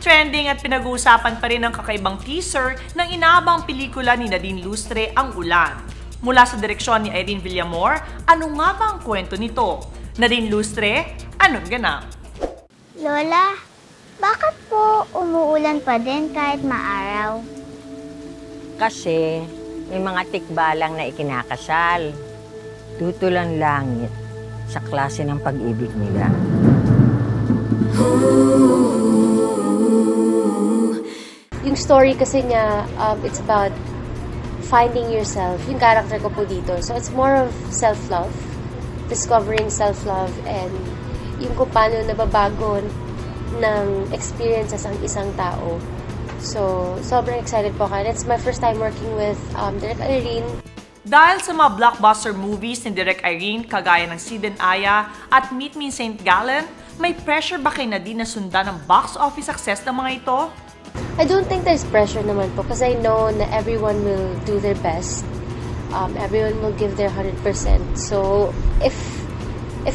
Trending at pinag-uusapan pa rin ang kakaibang teaser ng inaabang pelikula ni Nadine Lustre, Ang Ulan. Mula sa direksyon ni Irene Villamor, ano nga ba ang kwento nito? Nadine Lustre, anong ganap? Lola, bakit po umuulan pa din kahit maaraw? Kasi may mga tikbalang na ikinakasal. Tutulan langit sa klase ng pag-ibig nila. Yung story kasi niya, it's about finding yourself. Yung character ko po dito. So it's more of self-love, discovering self-love, and yung kung paano nababago ng experiences ang isang tao. So, sobrang excited po ako. It's my first time working with Direk Irene. Dahil sa mga blockbuster movies ni Direk Irene, kagaya ng Sid and Aya at Meet Me in St. Gallen, may pressure ba kay Nadine na sundan ang box office success ng mga ito? I don't think there's pressure naman po because I know na everyone will do their best. Everyone will give their 100%. So, if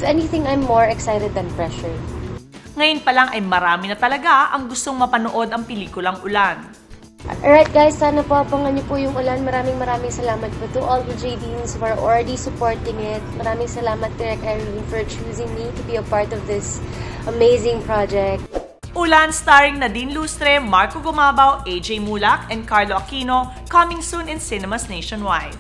anything, I'm more excited than pressured. Ngayon pa lang ay marami na talaga ang gustong mapanood ang pelikulang Ulan. Alright guys, sana po abangan niyo po yung Ulan. Maraming salamat po to all the JDs who are already supporting it. Maraming salamat Direk Irene for choosing me to be a part of this amazing project. Ulan starring Nadine Lustre, Marco Gumabaw, AJ Mulak, and Carlo Aquino, coming soon in cinemas nationwide.